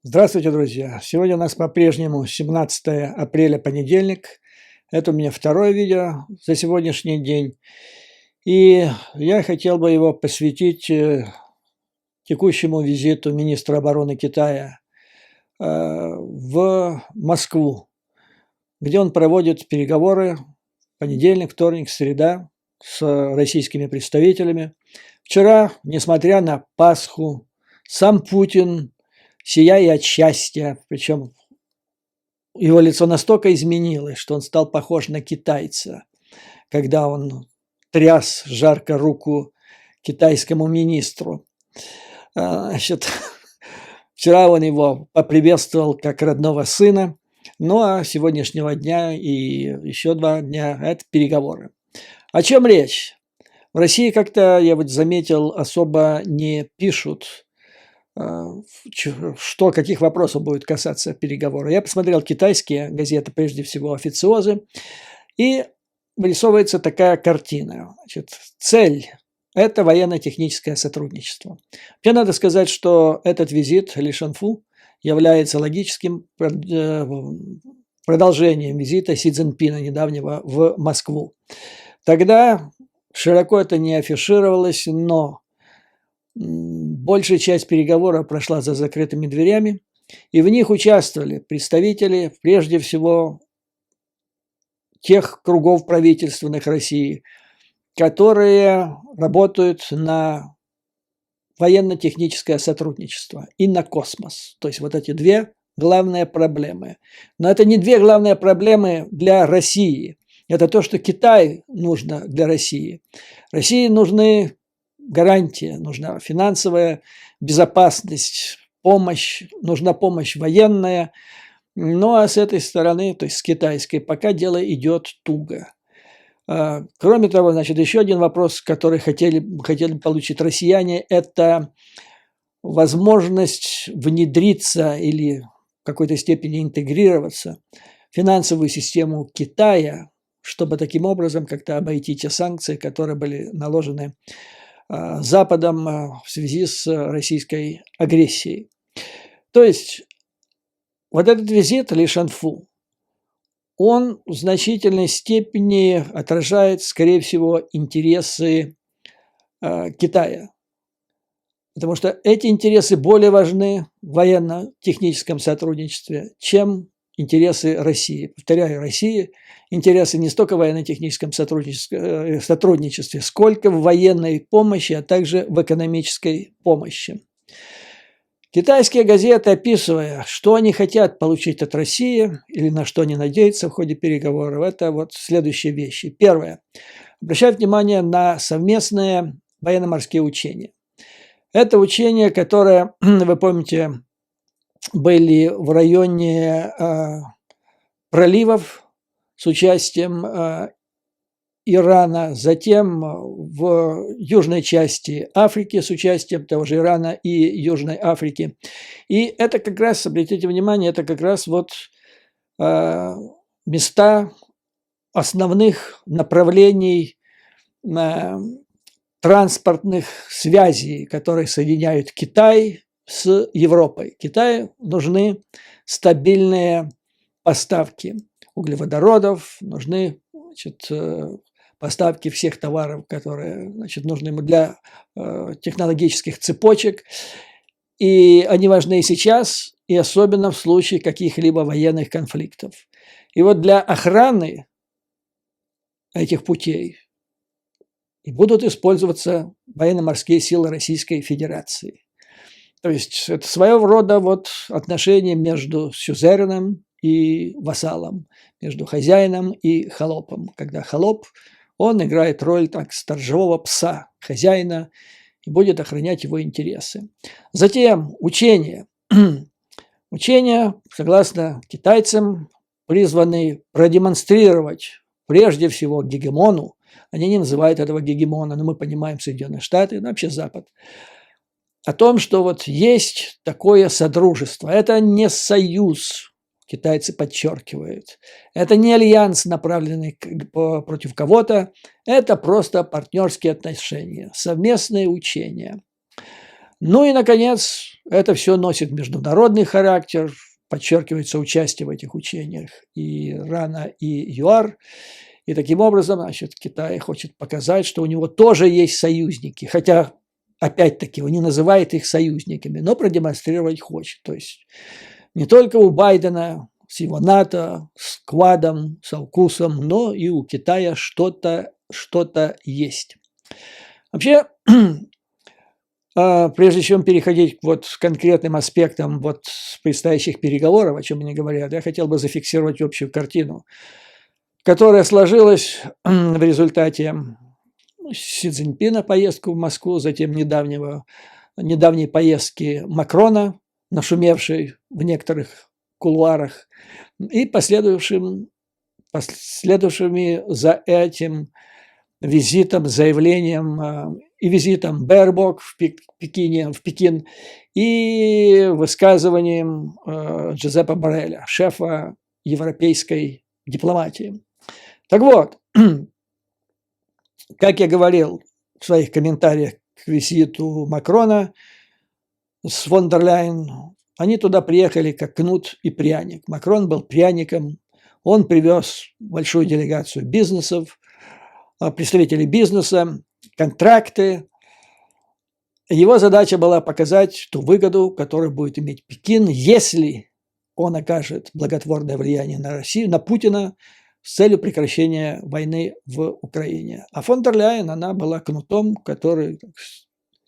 Здравствуйте, друзья! Сегодня у нас по-прежнему 17 апреля, понедельник. Это у меня второе видео за сегодняшний день. И я хотел бы его посвятить текущему визиту министра обороны Китая в Москву, где он проводит переговоры понедельник, вторник, среда с российскими представителями. Вчера, несмотря на Пасху, сам Путин, сияя от счастья, причем его лицо настолько изменилось, что он стал похож на китайца, когда он тряс жарко руку китайскому министру. Значит, вчера он его поприветствовал как родного сына, ну а сегодняшнего дня и еще 2 дня – это переговоры. О чем речь? В России как-то, я вот заметил, особо не пишут, что, каких вопросов будет касаться переговоров. Я посмотрел китайские газеты, прежде всего официозы, и вырисовывается такая картина. Значит, цель – это военно-техническое сотрудничество. Мне надо сказать, что этот визит Ли Шанфу является логическим продолжением визита Си Цзиньпина недавнего в Москву. Тогда широко это не афишировалось, но большая часть переговоров прошла за закрытыми дверями, и в них участвовали представители, прежде всего, тех кругов правительственных России, которые работают на военно-техническое сотрудничество и на космос. То есть вот эти 2 главные проблемы. Но это не 2 главные проблемы для России. Это то, что Китаю нужно для России. России нужны гарантии, нужна финансовая безопасность, помощь, нужна помощь военная. Ну а с этой стороны, то есть с китайской, пока дело идет туго. Кроме того, значит, еще один вопрос, который хотели получить россияне, это возможность внедриться или в какой-то степени интегрироваться в финансовую систему Китая, чтобы таким образом как-то обойти те санкции, которые были наложены Западом в связи с российской агрессией. То есть вот этот визит Ли Шанфу, он в значительной степени отражает, скорее всего, интересы Китая. Потому что эти интересы более важны в военно-техническом сотрудничестве, чем интересы России. Повторяю, России интересы не столько в военно-техническом сотрудничестве, сколько в военной помощи, а также в экономической помощи. Китайские газеты, описывая, что они хотят получить от России или на что они надеются в ходе переговоров, это вот следующие вещи. Первое. Обращают внимание на совместные военно-морские учения. Это учения, которые, вы помните, были в районе проливов с участием Ирана, затем в южной части Африки с участием того же Ирана и Южной Африки. И это как раз, обратите внимание, это как раз вот места основных направлений транспортных связей, которые соединяют Китай с Европой. Китаю нужны стабильные поставки углеводородов, нужны, значит, поставки всех товаров, которые, значит, нужны ему для технологических цепочек. И они важны и сейчас, и особенно в случае каких-либо военных конфликтов. И вот для охраны этих путей и будут использоваться военно-морские силы Российской Федерации. То есть это своего рода вот отношения между сюзереном и вассалом, между хозяином и холопом. Когда холоп, он играет роль так сторожевого пса хозяина и будет охранять его интересы. Затем учения. Учения, согласно китайцам, призваны продемонстрировать прежде всего гегемону. Они не называют этого гегемона, но мы понимаем Соединенные Штаты, но вообще Запад. О том, что вот есть такое содружество. Это не союз, китайцы подчеркивают. Это не альянс, направленный против кого-то. Это просто партнерские отношения, совместные учения. Ну и, наконец, это все носит международный характер, подчеркивается участие в этих учениях и Ирана, и ЮАР. И таким образом, значит, Китай хочет показать, что у него тоже есть союзники, хотя, опять-таки, он не называет их союзниками, но продемонстрировать хочет. То есть не только у Байдена с его НАТО, с Квадом, с Аукусом, но и у Китая что-то есть. Вообще, прежде чем переходить вот к конкретным аспектам вот предстоящих переговоров, о чем они говорят, я хотел бы зафиксировать общую картину, которая сложилась в результате Си Цзиньпина поездку в Москву, затем недавней поездки Макрона, нашумевшей в некоторых кулуарах, и последовавшими за этим визитом, заявлением и визитом Бербок в Пекин и высказыванием Джозепа Борреля, шефа европейской дипломатии. Так вот, как я говорил в своих комментариях к визиту Макрона с фон дер Ляйен, они туда приехали как кнут и пряник. Макрон был пряником, он привез большую делегацию бизнесов, представителей бизнеса, контракты. Его задача была показать ту выгоду, которую будет иметь Пекин, если он окажет благотворное влияние на Россию, на Путина, с целью прекращения войны в Украине. А фон дер Ляйен, она была кнутом, который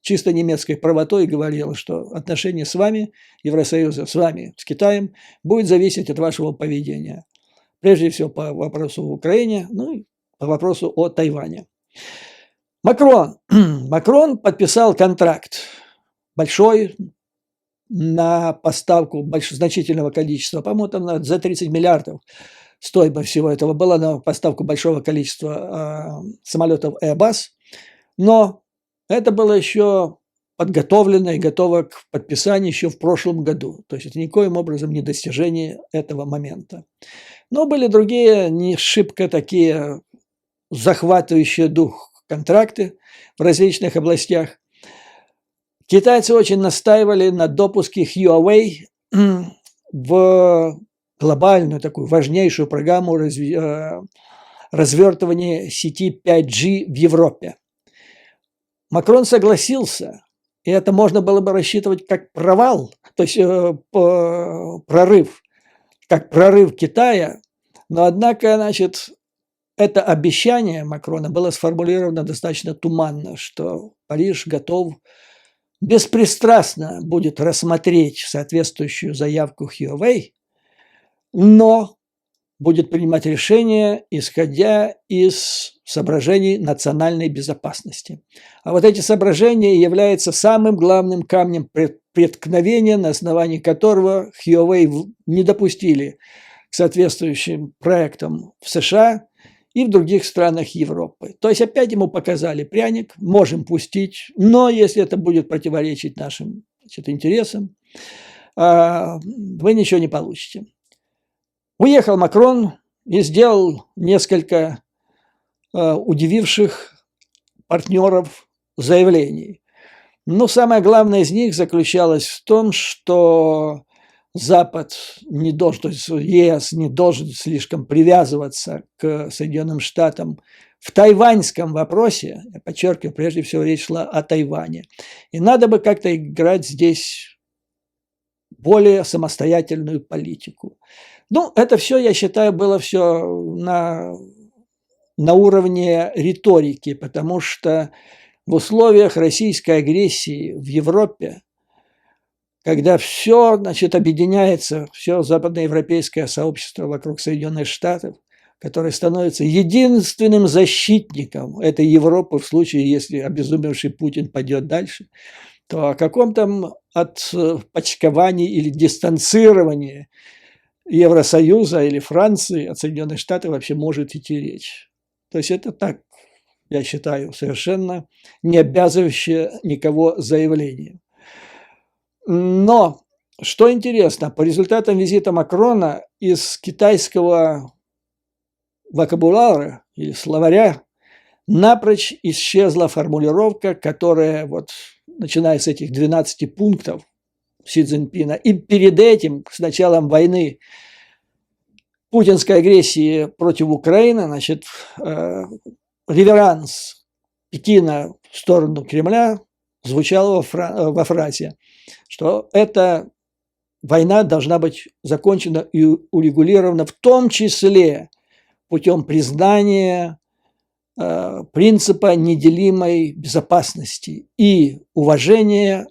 чисто немецкой правотой говорила, что отношения с вами, Евросоюза, с вами, с Китаем, будет зависеть от вашего поведения. Прежде всего по вопросу в Украине, ну и по вопросу о Тайване. Макрон подписал контракт большой на поставку значительного количества, по-моему, там за 30 миллиардов стоимость всего этого была на поставку большого количества самолетов Airbus, но это было еще подготовлено и готово к подписанию еще в прошлом году. То есть это никоим образом не достижение этого момента. Но были другие не шибко такие захватывающие дух контракты в различных областях. Китайцы очень настаивали на допуске Huawei в глобальную такую важнейшую программу развертывания сети 5G в Европе. Макрон согласился, и это можно было бы рассчитывать как провал, то есть прорыв, как прорыв Китая, но однако, значит, это обещание Макрона было сформулировано достаточно туманно, что Париж готов беспристрастно будет рассмотреть соответствующую заявку Huawei, но будет принимать решения, исходя из соображений национальной безопасности. А вот эти соображения являются самым главным камнем преткновения, на основании которого Huawei не допустили к соответствующим проектам в США и в других странах Европы. То есть опять ему показали пряник, можем пустить, но если это будет противоречить нашим интересам, вы ничего не получите. Уехал Макрон и сделал несколько удививших партнеров заявлений. Но самое главное из них заключалось в том, что Запад не должен, то есть ЕС не должен слишком привязываться к Соединенным Штатам в тайваньском вопросе. Я подчеркиваю, прежде всего речь шла о Тайване. И надо бы как-то играть здесь более самостоятельную политику. Ну, это все, я считаю, было все на уровне риторики, потому что в условиях российской агрессии в Европе, когда все, значит, объединяется, все западноевропейское сообщество вокруг Соединенных Штатов, которое становится единственным защитником этой Европы в случае, если обезумевший Путин пойдет дальше, то о каком там отпочковании или дистанцировании Евросоюза или Франции от Соединенных Штатов вообще может идти речь. То есть это так, я считаю, совершенно не обязывающее никого заявление. Но, что интересно, по результатам визита Макрона из китайского вокабуляра или словаря напрочь исчезла формулировка, которая, вот, начиная с этих 12 пунктов, Си Цзиньпина. И перед этим, с началом войны, путинской агрессии против Украины, значит, реверанс Пекина в сторону Кремля звучал во фразе, что эта война должна быть закончена и урегулирована в том числе путем признания принципа неделимой безопасности и уважения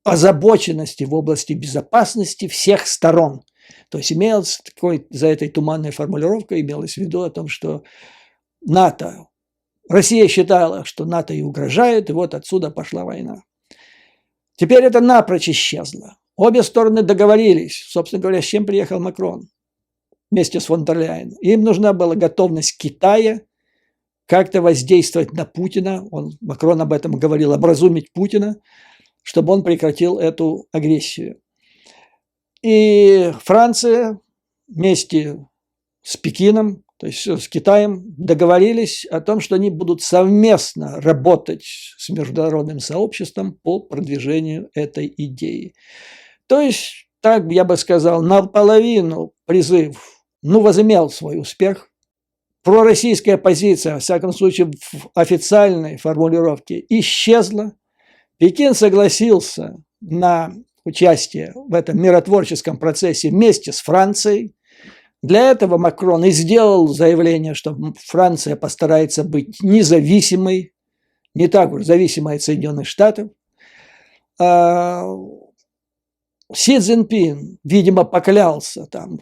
озабоченности в области безопасности всех сторон. То есть имелось такой, за этой туманной формулировкой имелось в виду о том, что НАТО, Россия считала, что НАТО и угрожает, и вот отсюда пошла война. Теперь это напрочь исчезло. Обе стороны договорились, собственно говоря, с чем приехал Макрон вместе с фон дер Ляйен. Им нужна была готовность Китая как-то воздействовать на Путина. Макрон об этом говорил, образумить Путина, чтобы он прекратил эту агрессию. И Франция вместе с Пекином, то есть с Китаем, договорились о том, что они будут совместно работать с международным сообществом по продвижению этой идеи. То есть, так я бы сказал, наполовину призыв, возымел свой успех. Пророссийская позиция, во всяком случае, в официальной формулировке исчезла. Пекин согласился на участие в этом миротворческом процессе вместе с Францией. Для этого Макрон и сделал заявление, что Франция постарается быть независимой, не так уж зависимой от Соединенных Штатов. Си Цзиньпин, видимо, поклялся там,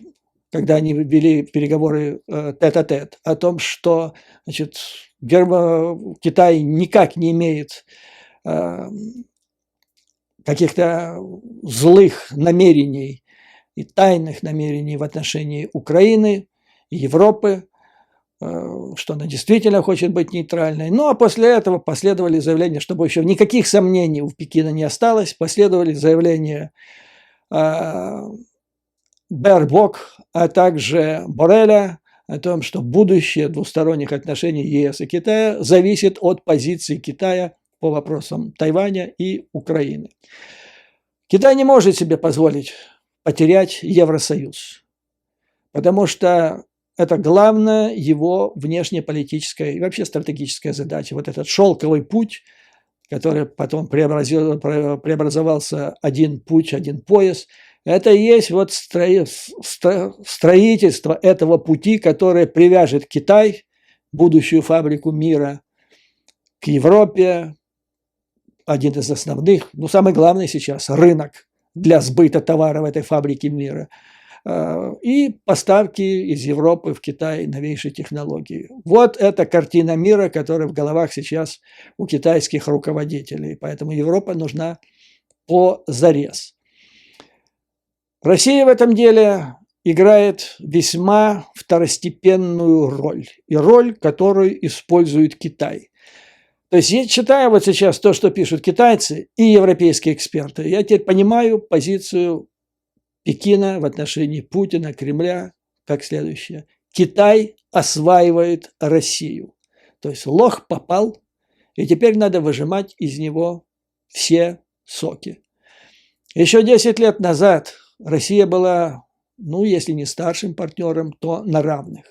когда они вели переговоры тет-а-тет, о том, что, значит, Китай никак не имеет каких-то злых намерений и тайных намерений в отношении Украины и Европы, что она действительно хочет быть нейтральной. Ну, а после этого последовали заявления, чтобы еще никаких сомнений у Пекина не осталось, последовали заявления Бербок, а также Борреля о том, что будущее двусторонних отношений ЕС и Китая зависит от позиции Китая по вопросам Тайваня и Украины. Китай не может себе позволить потерять Евросоюз, потому что это главная его внешнеполитическая и вообще стратегическая задача. Вот этот шелковый путь, который потом преобразовался один путь, один пояс, это и есть вот строительство этого пути, которое привяжет Китай, будущую фабрику мира, к Европе, один из основных, самый главный сейчас рынок для сбыта товара в этой фабрике мира, и поставки из Европы в Китай новейшей технологии. Вот эта картина мира, которая в головах сейчас у китайских руководителей. Поэтому Европа нужна позарез. Россия в этом деле играет весьма второстепенную роль. И роль, которую использует Китай. То есть, я читаю вот сейчас то, что пишут китайцы и европейские эксперты, я теперь понимаю позицию Пекина в отношении Путина, Кремля, как следующее. Китай осваивает Россию. То есть, лох попал, и теперь надо выжимать из него все соки. Еще 10 лет назад Россия была, если не старшим партнером, то на равных.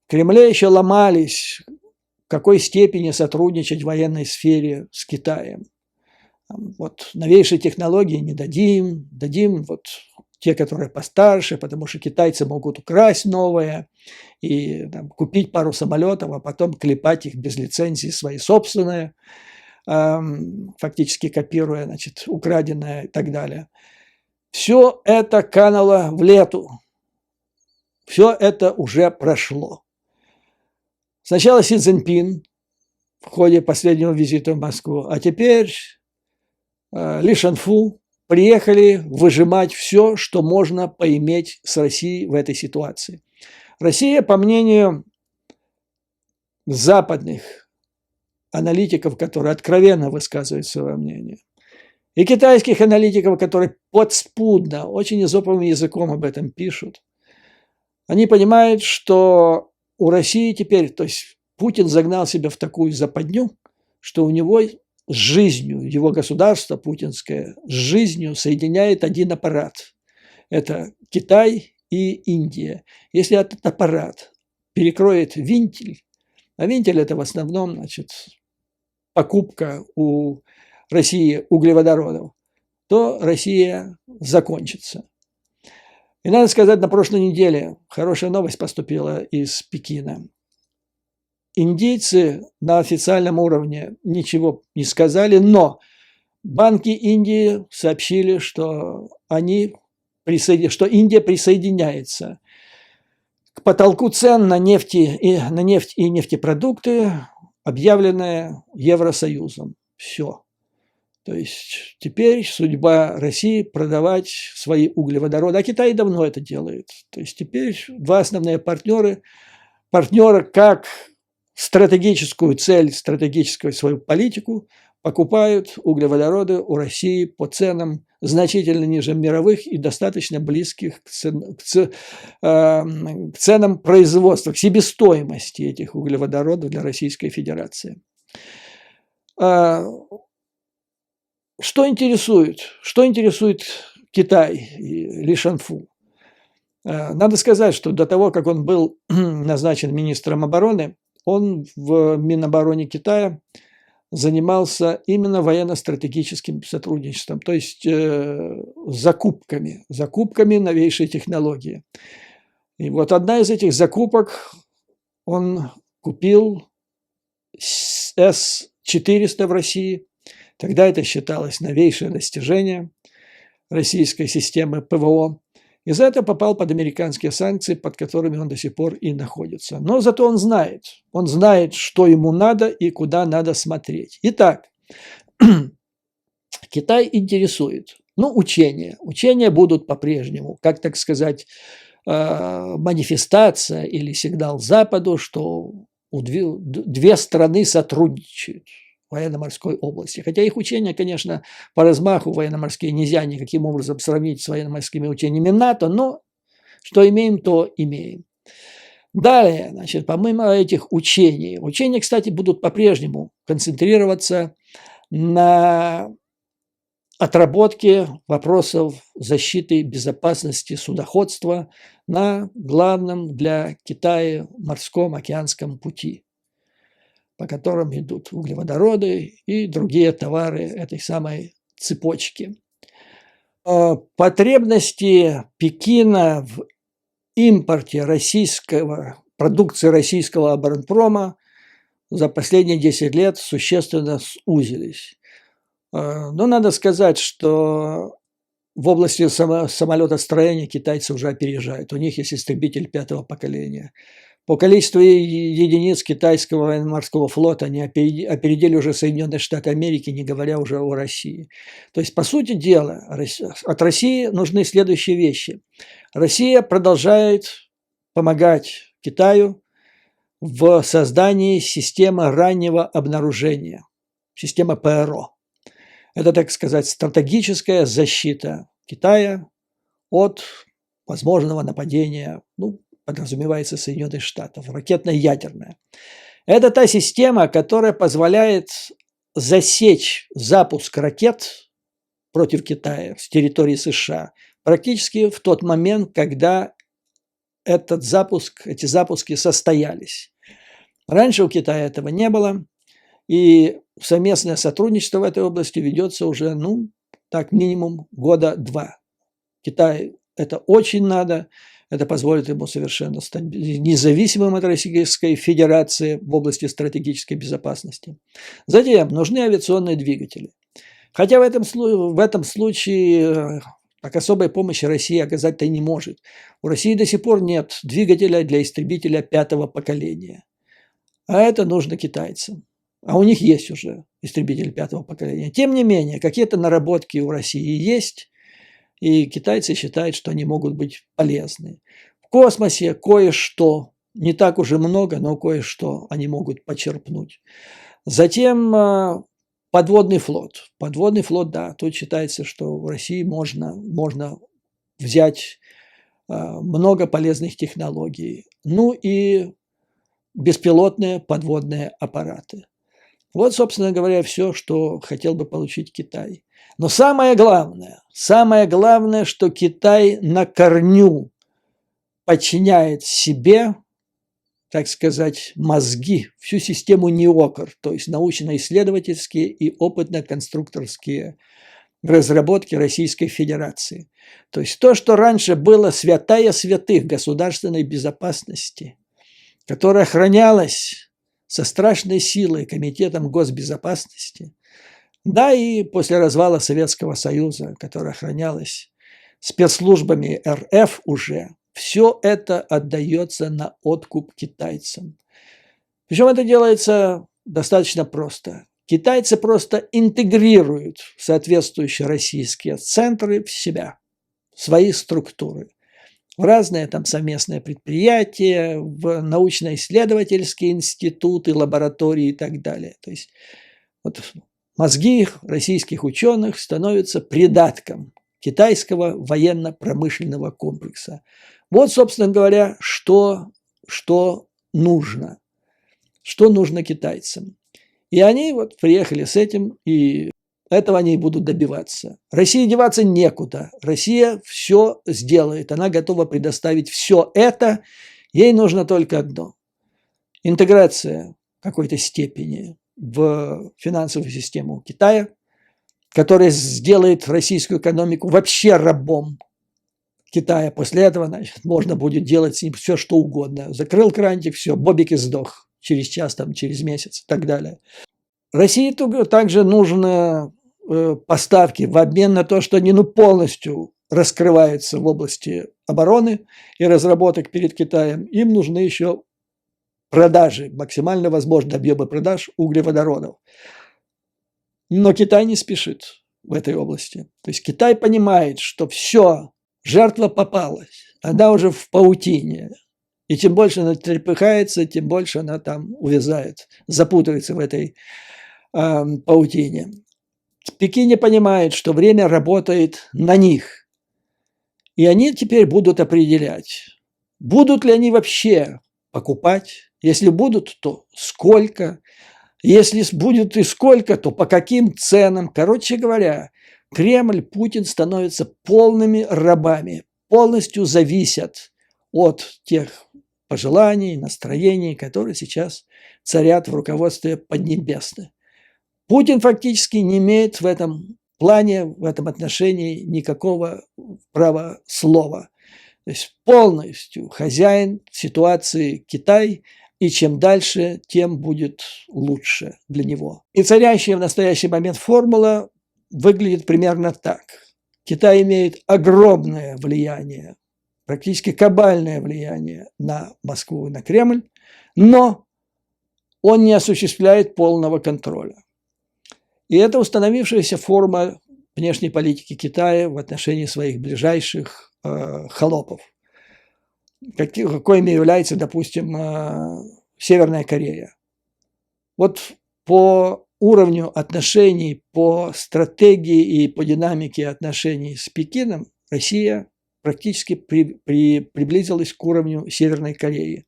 В Кремле еще ломались, в какой степени сотрудничать в военной сфере с Китаем. Вот новейшие технологии не дадим, дадим вот те, которые постарше, потому что китайцы могут украсть новое и купить пару самолетов, а потом клепать их без лицензии свои собственные, фактически копируя, украденное и так далее. Все это кануло в лету. Все это уже прошло. Сначала Си Цзиньпин в ходе последнего визита в Москву, а теперь Ли Шанфу приехали выжимать все, что можно поиметь с Россией в этой ситуации. Россия, по мнению западных аналитиков, которые откровенно высказывают свое мнение, и китайских аналитиков, которые подспудно, очень эзоповым языком об этом пишут, они понимают, что у России теперь, то есть Путин загнал себя в такую западню, что у него с жизнью, его государство путинское с жизнью соединяет один аппарат. Это Китай и Индия. Если этот аппарат перекроет винтель, а винтель – это в основном, значит, покупка у России углеводородов, то Россия закончится. И надо сказать, на прошлой неделе хорошая новость поступила из Пекина. Индийцы на официальном уровне ничего не сказали, но банки Индии сообщили, что что Индия присоединяется к потолку цен на нефть и нефтепродукты, объявленное Евросоюзом. Все. То есть теперь судьба России продавать свои углеводороды, а Китай давно это делает. То есть теперь два основные партнера как стратегическую цель, стратегическую свою политику покупают углеводороды у России по ценам значительно ниже мировых и достаточно близких к ценам производства, к себестоимости этих углеводородов для Российской Федерации. Что интересует Китай и Ли Шанфу? Надо сказать, что до того, как он был назначен министром обороны, он в Минобороне Китая занимался именно военно-стратегическим сотрудничеством, то есть закупками новейшей технологии. И вот одна из этих закупок, он купил С-400 в России. Тогда это считалось новейшее достижение российской системы ПВО. И за это попал под американские санкции, под которыми он до сих пор и находится. Но зато он знает, что ему надо и куда надо смотреть. Итак, Китай интересует. Учения. Учения будут по-прежнему, как, так сказать, манифестация или сигнал Западу, что две страны сотрудничают в военно-морской области. Хотя их учения, конечно, по размаху военно-морские нельзя никаким образом сравнить с военно-морскими учениями НАТО, но что имеем, то имеем. Далее, значит, помимо этих учений, учения, кстати, будут по-прежнему концентрироваться на отработке вопросов защиты безопасности судоходства на главном для Китая морском океанском пути, по которым идут углеводороды и другие товары этой самой цепочки. Потребности Пекина в импорте продукции российского оборонпрома за последние 10 лет существенно сузились. Но надо сказать, что в области самолетостроения китайцы уже опережают. У них есть истребитель 5-го поколения. По количеству единиц китайского военно-морского флота они опередили уже Соединенные Штаты Америки, не говоря уже о России. То есть, по сути дела, от России нужны следующие вещи. Россия продолжает помогать Китаю в создании системы раннего обнаружения, системы ПРО. Это, так сказать, стратегическая защита Китая от возможного нападения, подразумевается, Соединенных Штатов, ракетно-ядерная. Это та система, которая позволяет засечь запуск ракет против Китая с территории США практически в тот момент, когда эти запуски состоялись. Раньше у Китая этого не было, и совместное сотрудничество в этой области ведется уже, так минимум года 2. Китаю это очень надо. Это позволит ему совершенно стать независимым от Российской Федерации в области стратегической безопасности. Затем нужны авиационные двигатели. Хотя в этом случае так особой помощи Россия оказать-то и не может. У России до сих пор нет двигателя для истребителя 5-го поколения. А это нужно китайцам. А у них есть уже истребитель 5-го поколения. Тем не менее, какие-то наработки у России есть. И китайцы считают, что они могут быть полезны. В космосе кое-что, не так уже много, но кое-что они могут почерпнуть. Затем подводный флот. Подводный флот, да, тут считается, что в России можно взять много полезных технологий. И беспилотные подводные аппараты. Вот, собственно говоря, все, что хотел бы получить Китай. Но самое главное, что Китай на корню подчиняет себе, так сказать, мозги, всю систему НИОКР, то есть научно-исследовательские и опытно-конструкторские разработки Российской Федерации. То есть то, что раньше было святая святых государственной безопасности, которая охранялась со страшной силой Комитетом госбезопасности, да и после развала Советского Союза, которая охранялась спецслужбами РФ уже, все это отдается на откуп китайцам. Причем это делается достаточно просто. Китайцы просто интегрируют соответствующие российские центры в себя, в свои структуры, в разные там совместные предприятия, в научно-исследовательские институты, лаборатории и так далее. То есть вот мозги российских ученых становятся придатком китайского военно-промышленного комплекса. Вот, собственно говоря, что нужно. Что нужно китайцам. И они вот приехали с этим, и этого они и будут добиваться. России деваться некуда. Россия все сделает. Она готова предоставить все это. Ей нужно только одно. Интеграция в какой-то степени в финансовую систему Китая, которая сделает российскую экономику вообще рабом Китая. После этого, значит, можно будет делать с ним все, что угодно. Закрыл крантик, все, бобик и сдох через час, там, через месяц и так далее. России также нужны поставки в обмен на то, что они полностью раскрываются в области обороны и разработок перед Китаем. Им нужны еще продажи, максимально возможные объемы продаж углеводородов. Но Китай не спешит в этой области. То есть Китай понимает, что все, жертва попалась, она уже в паутине. И чем больше она трепыхается, тем больше она там увязает, запутывается в этой паутине. Пекин понимает, что время работает на них. И они теперь будут определять, будут ли они вообще покупать. Если будут, то сколько. Если будет и сколько, то по каким ценам. Короче говоря, Кремль, Путин становятся полными рабами, полностью зависят от тех пожеланий, настроений, которые сейчас царят в руководстве Поднебесной. Путин фактически не имеет в этом плане, в этом отношении никакого права слова. То есть полностью хозяин ситуации Китай, и чем дальше, тем будет лучше для него. И царящая в настоящий момент формула выглядит примерно так. Китай имеет огромное влияние, практически кабальное влияние на Москву и на Кремль, но он не осуществляет полного контроля. И это установившаяся форма внешней политики Китая в отношении своих ближайших холопов, какими является, допустим, Северная Корея. Вот по уровню отношений, по стратегии и по динамике отношений с Пекином Россия практически приблизилась к уровню Северной Кореи,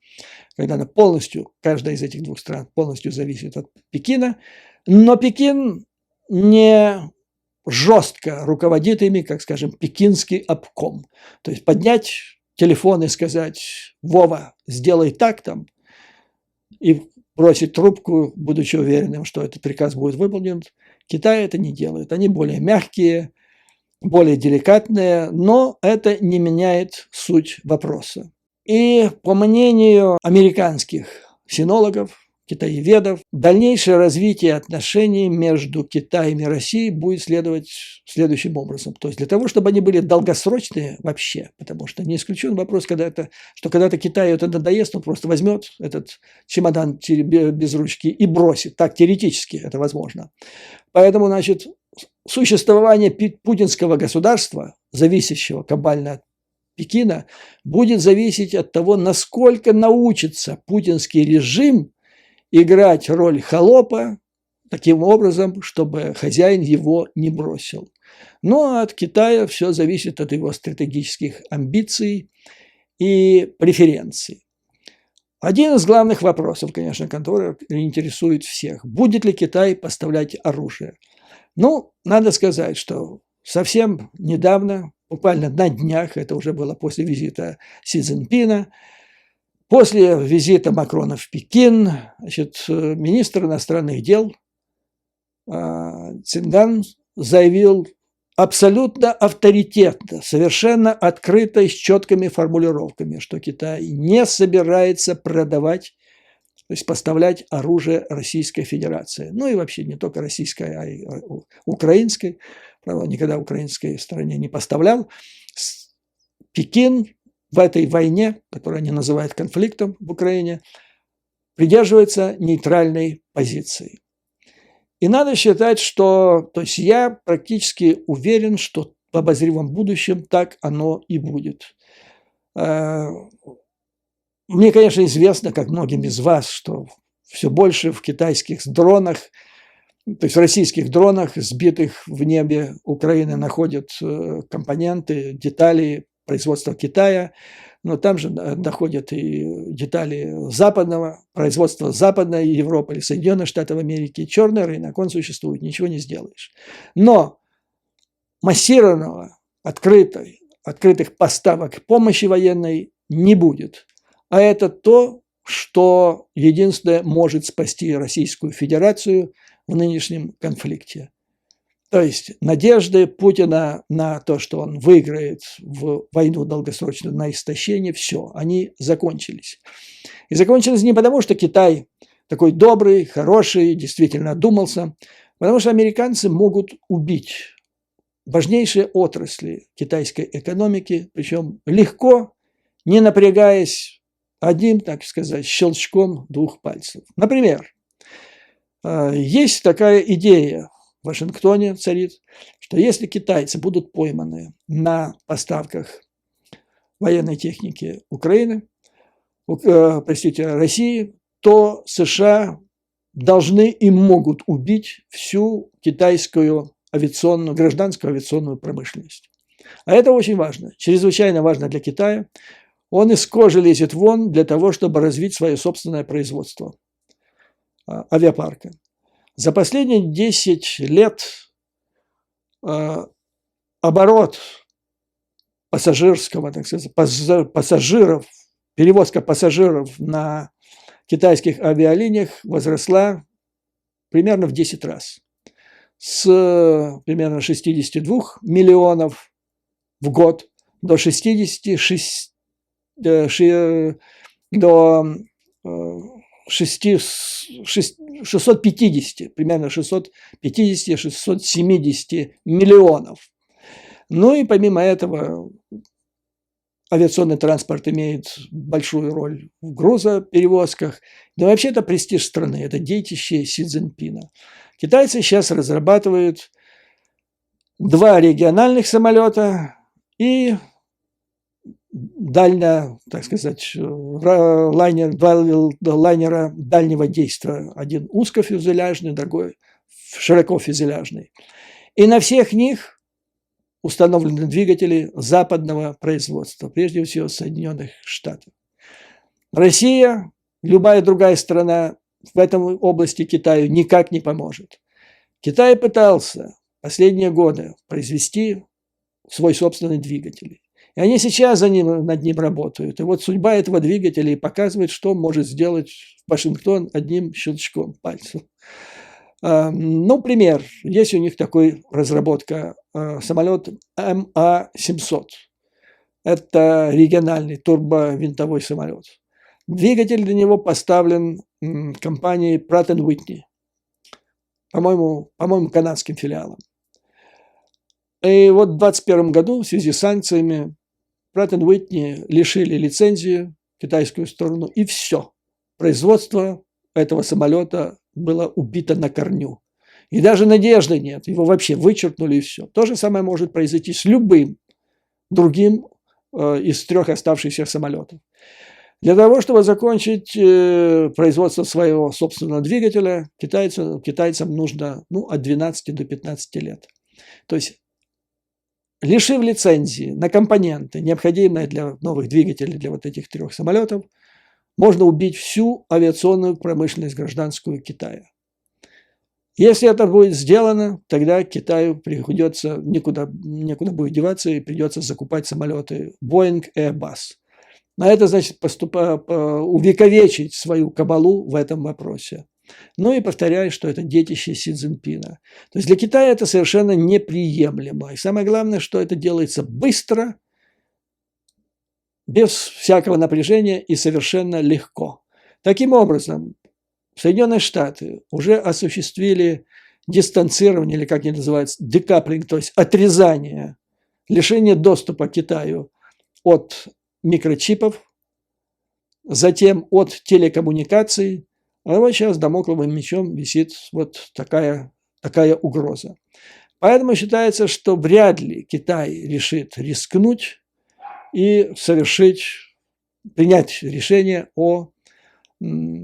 когда она полностью, каждая из этих двух стран полностью зависит от Пекина, но Пекин не жестко руководит ими, как, скажем, пекинский обком. То есть поднять телефон и сказать: Вова, сделай так там, и бросить трубку, будучи уверенным, что этот приказ будет выполнен. Китай это не делает. Они более мягкие, более деликатные, но это не меняет суть вопроса. И по мнению американских синологов, китаеведов, дальнейшее развитие отношений между Китаем и Россией будет следовать следующим образом. То есть для того, чтобы они были долгосрочные вообще, потому что не исключен вопрос, что когда-то Китаю это надоест, он просто возьмет этот чемодан без ручки и бросит. Так теоретически это возможно. Поэтому, значит, существование путинского государства, зависящего кабально от Пекина, будет зависеть от того, насколько научится путинский режим играть роль холопа таким образом, чтобы хозяин его не бросил. Но от Китая все зависит от его стратегических амбиций и преференций. Один из главных вопросов, конечно, который интересует всех. Будет ли Китай поставлять оружие? Ну, надо сказать, что совсем недавно, буквально на днях, это уже было после визита Си Цзиньпина, после визита Макрона в Пекин, значит, министр иностранных дел Цинган заявил абсолютно авторитетно, совершенно открыто и с четкими формулировками, что Китай не собирается продавать, то есть поставлять оружие Российской Федерации. Ну и вообще не только российской, а и украинской. Правда, никогда украинской стороне не поставлял. Пекин в этой войне, которую они называют конфликтом в Украине, придерживается нейтральной позиции. И надо считать, что, то есть я практически уверен, что в обозримом будущем так оно и будет. Мне, конечно, известно, как многим из вас, что все больше в китайских дронах, то есть в российских дронах, сбитых в небе Украины, находят компоненты, детали производства Китая, но там же доходят и детали западного, производства Западной Европы или Соединенных Штатов Америки. Черный рынок, он существует, ничего не сделаешь. Но массированного, открытых поставок помощи военной не будет. А это то, что единственное может спасти Российскую Федерацию в нынешнем конфликте. То есть надежды Путина на то, что он выиграет в войну долгосрочную на истощение, все, они закончились. И закончились не потому, что Китай такой добрый, хороший, действительно одумался, потому что американцы могут убить важнейшие отрасли китайской экономики, причем легко, не напрягаясь одним, так сказать, щелчком двух пальцев. Например, есть такая идея, в Вашингтоне царит, что если китайцы будут пойманы на поставках военной техники России, то США должны и могут убить всю китайскую гражданскую авиационную промышленность. А это очень важно, чрезвычайно важно для Китая. Он из кожи лезет вон для того, чтобы развить свое собственное производство авиапарка. За последние 10 лет оборот пассажирского, так сказать, перевозка пассажиров на китайских авиалиниях возросла примерно в 10 раз. С примерно 62 миллионов в год до 650, примерно 650-670 миллионов. Ну и помимо этого авиационный транспорт имеет большую роль в грузоперевозках. Да вообще это престиж страны, это детище Си Цзиньпина. Китайцы сейчас разрабатывают 2 региональных самолета и так сказать, два лайнера дальнего действия. Один узкофюзеляжный, другой широкофюзеляжный. И на всех них установлены двигатели западного производства, прежде всего Соединенных Штатов. Россия, любая другая страна в этом области Китаю никак не поможет. Китай пытался последние годы произвести свой собственный двигатель. И они сейчас над ним работают. И вот судьба этого двигателя и показывает, что может сделать Вашингтон одним щелчком пальца. Ну, пример. Есть у них такой разработка самолет МА-700. Это региональный турбовинтовой самолет. Двигатель для него поставлен компанией Pratt & Whitney, по-моему, канадским филиалом. И вот в 2021 году в связи с санкциями Pratt & Whitney лишили лицензии китайскую сторону, и все. Производство этого самолета было убито на корню. И даже надежды нет, его вообще вычеркнули, и все. То же самое может произойти с любым другим из 3 оставшихся самолетов. Для того, чтобы закончить производство своего собственного двигателя, китайцам нужно от 12 до 15 лет. То есть, лишив лицензии на компоненты, необходимые для новых двигателей, для вот этих 3 самолетов, можно убить всю авиационную промышленность гражданскую Китая. Если это будет сделано, тогда Китаю придется некуда будет деваться и придется закупать самолеты Boeing и Airbus. А это значит увековечить свою кабалу в этом вопросе. Ну и повторяю, что это детище Си Цзиньпина. То есть для Китая это совершенно неприемлемо. И самое главное, что это делается быстро, без всякого напряжения и совершенно легко. Таким образом, Соединенные Штаты уже осуществили дистанцирование, или как они называются, декаплинг, то есть отрезание, лишение доступа Китаю от микрочипов, затем от телекоммуникаций. А вот сейчас дамокловым мечом висит вот такая угроза. Поэтому считается, что вряд ли Китай решит рискнуть и принять решение о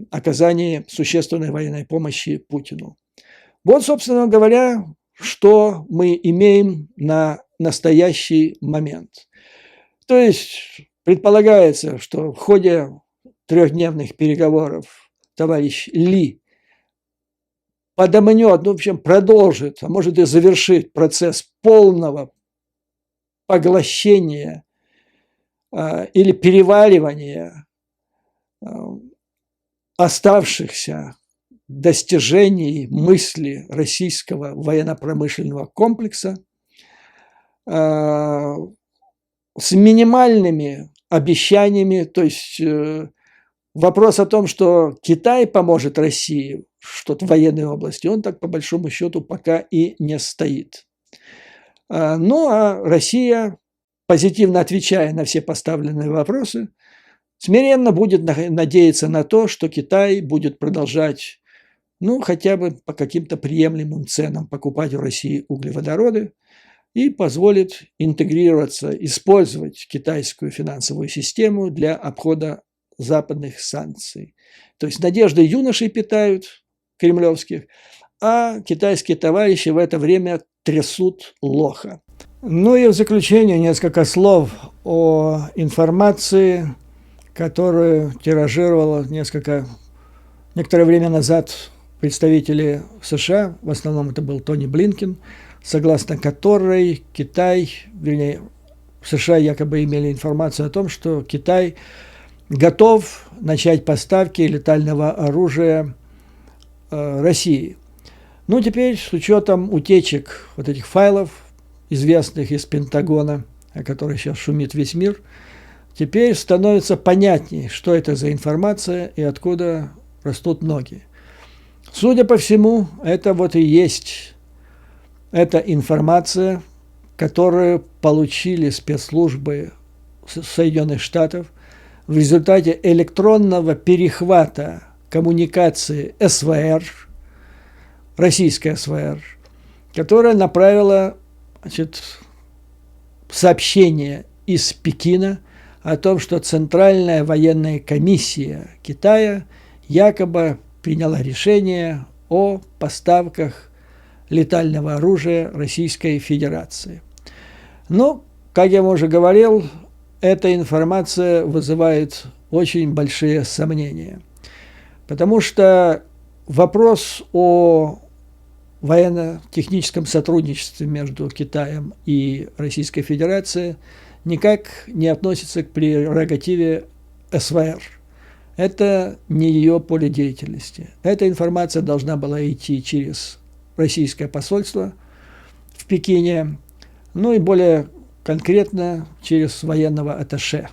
оказании существенной военной помощи Путину. Вот, собственно говоря, что мы имеем на настоящий момент. То есть предполагается, что в ходе трехдневных переговоров товарищ Ли подомнет, в общем, продолжит, а может и завершит процесс полного поглощения или переваривания оставшихся достижений мысли российского военно-промышленного комплекса с минимальными обещаниями, то есть вопрос о том, что Китай поможет России что-то в военной области, он так по большому счету пока и не стоит. Ну а Россия, позитивно отвечая на все поставленные вопросы, смиренно будет надеяться на то, что Китай будет продолжать, хотя бы по каким-то приемлемым ценам покупать в России углеводороды и позволит интегрироваться, использовать китайскую финансовую систему для обхода западных санкций. То есть надежды юношей питают кремлевских, а китайские товарищи в это время трясут лоха. Ну и в заключение несколько слов о информации, которую тиражировала некоторое время назад представители США, в основном это был Тони Блинкен, согласно которой США якобы имели информацию о том, что Китай готов начать поставки летального оружия России. Теперь с учетом утечек вот этих файлов, известных из Пентагона, о которых сейчас шумит весь мир, теперь становится понятней, что это за информация и откуда растут ноги. Судя по всему, это вот и есть эта информация, которую получили спецслужбы Соединенных Штатов в результате электронного перехвата коммуникации СВР, российская СВР, которая направила сообщение из Пекина о том, что Центральная военная комиссия Китая якобы приняла решение о поставках летального оружия Российской Федерации. Как я уже говорил, эта информация вызывает очень большие сомнения, потому что вопрос о военно-техническом сотрудничестве между Китаем и Российской Федерацией никак не относится к прерогативе СВР. Это не ее поле деятельности. Эта информация должна была идти через российское посольство в Пекине, и более конкретно через военного атташе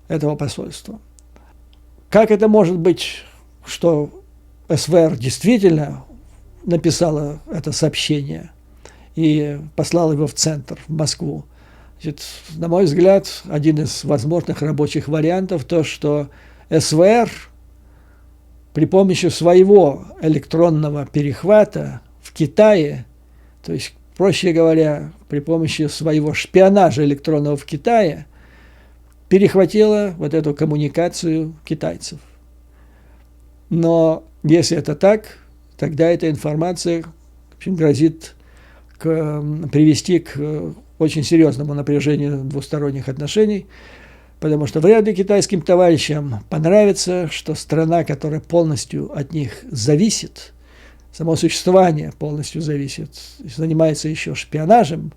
этого посольства. Как это может быть, что СВР действительно написала это сообщение и послала его в центр, в Москву? На мой взгляд, один из возможных рабочих вариантов то, что СВР при помощи своего электронного перехвата в Китае, то есть, проще говоря, при помощи своего шпионажа электронного в Китае, перехватила вот эту коммуникацию китайцев. Но если это так, тогда эта информация, в общем, грозит привести к очень серьезному напряжению двусторонних отношений, Потому что вряд ли китайским товарищам понравится, что страна, которая полностью от них зависит, само существование полностью зависит, занимается еще шпионажем,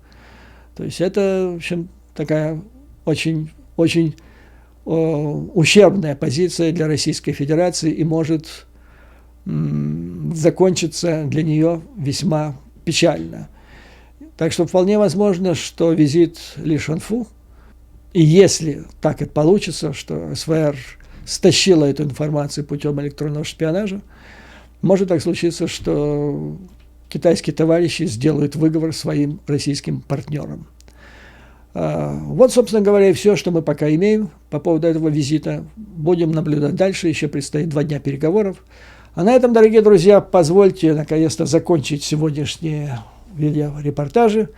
то есть это, в общем, такая очень ущербная позиция для Российской Федерации и может закончиться для нее весьма печально. Так что вполне возможно, что визит Ли Шанфу, и если так и получится, что СВР стащила эту информацию путем электронного шпионажа, может так случиться, что китайские товарищи сделают выговор своим российским партнерам. Вот, собственно говоря, и все, что мы пока имеем по поводу этого визита. Будем наблюдать дальше, еще предстоит 2 дня переговоров. А на этом, дорогие друзья, позвольте наконец-то закончить сегодняшние видеорепортажи.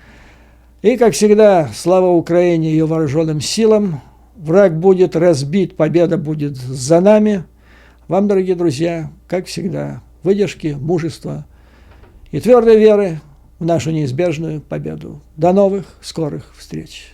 И, как всегда, слава Украине и ее вооруженным силам. Враг будет разбит, победа будет за нами. Вам, дорогие друзья, как всегда, выдержки, мужества и твердой веры в нашу неизбежную победу. До новых скорых встреч!